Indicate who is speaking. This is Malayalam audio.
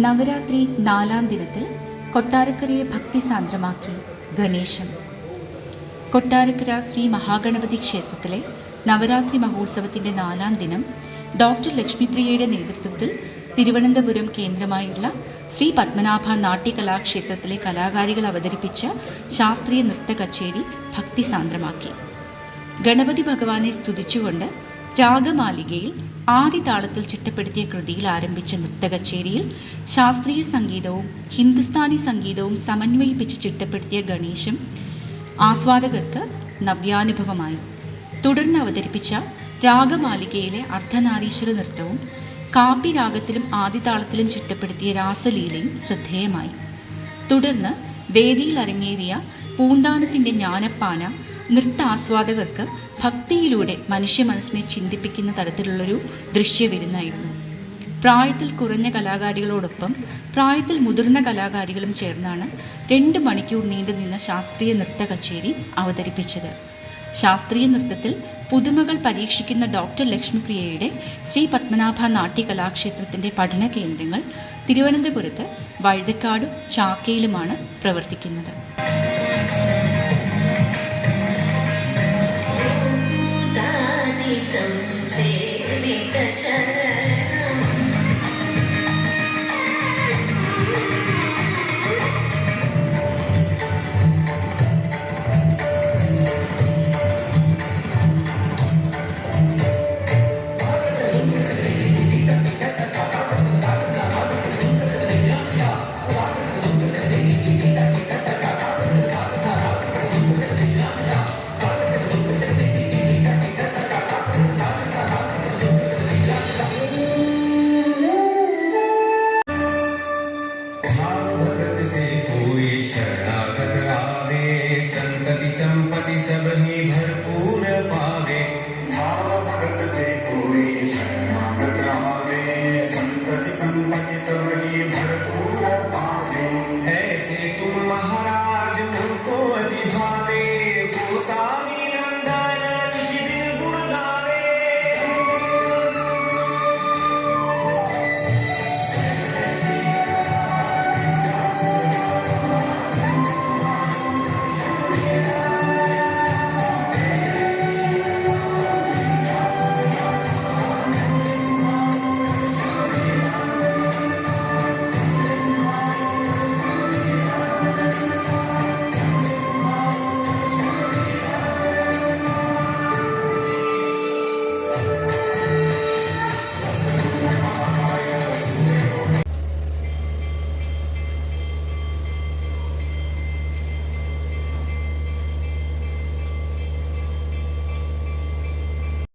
Speaker 1: നവരാത്രി 4-ാം ദിനത്തിൽ കൊട്ടാരക്കരയെ ഭക്തിസാന്ദ്രമാക്കി ഗണേശം. കൊട്ടാരക്കര ശ്രീ മഹാഗണപതി ക്ഷേത്രത്തിലെ നവരാത്രി മഹോത്സവത്തിൻ്റെ 4-ാം ദിനം ഡോക്ടർ ലക്ഷ്മിപ്രിയയുടെ നേതൃത്വത്തിൽ തിരുവനന്തപുരം കേന്ദ്രമായുള്ള ശ്രീ പത്മനാഭ നാട്യകലാക്ഷേത്രത്തിലെ കലാകാരികൾ അവതരിപ്പിച്ച ശാസ്ത്രീയ നൃത്ത കച്ചേരി ഭക്തിസാന്ദ്രമാക്കി. ഗണപതി ഭഗവാനെ സ്തുതിച്ചുകൊണ്ട് രാഗമാലികയിൽ ആദി താളത്തിൽ ചിട്ടപ്പെടുത്തിയ കൃതിയിൽ ആരംഭിച്ച നൃത്തകച്ചേരിയിൽ ശാസ്ത്രീയ സംഗീതവും ഹിന്ദുസ്ഥാനി സംഗീതവും സമന്വയിപ്പിച്ച് ചിട്ടപ്പെടുത്തിയ ഗണേശം ആസ്വാദകർക്ക് നവ്യാനുഭവമായി. തുടർന്ന് അവതരിപ്പിച്ച രാഗമാലികയിലെ അർദ്ധനാരീശ്വര നൃത്തവും കാപ്പി രാഗത്തിലും ആദിതാളത്തിലും ചിട്ടപ്പെടുത്തിയ രാസലീലയും ശ്രദ്ധേയമായി. തുടർന്ന് വേദിയിൽ അരങ്ങേറിയ പൂന്താനത്തിൻ്റെ ജ്ഞാനപ്പാന നൃത്താസ്വാദകർക്ക് ഭക്തിയിലൂടെ മനുഷ്യ മനസ്സിനെ ചിന്തിപ്പിക്കുന്ന തരത്തിലുള്ളൊരു ദൃശ്യവിരുന്നായിരുന്നു. പ്രായത്തിൽ കുറഞ്ഞ കലാകാരികളോടൊപ്പം പ്രായത്തിൽ മുതിർന്ന കലാകാരികളും ചേർന്നാണ് 2 മണിക്കൂർ നീണ്ടുനിന്ന ശാസ്ത്രീയ നൃത്ത കച്ചേരി അവതരിപ്പിച്ചത്. ശാസ്ത്രീയ നൃത്തത്തിൽ പുതുമകൾ പരീക്ഷിക്കുന്ന ഡോക്ടർ ലക്ഷ്മിപ്രിയയുടെ ശ്രീ പത്മനാഭ നാട്യകലാക്ഷേത്രത്തിൻ്റെ പഠന കേന്ദ്രങ്ങൾ തിരുവനന്തപുരത്ത് വഴുതക്കാടും ചാക്കയിലുമാണ് പ്രവർത്തിക്കുന്നത്.
Speaker 2: some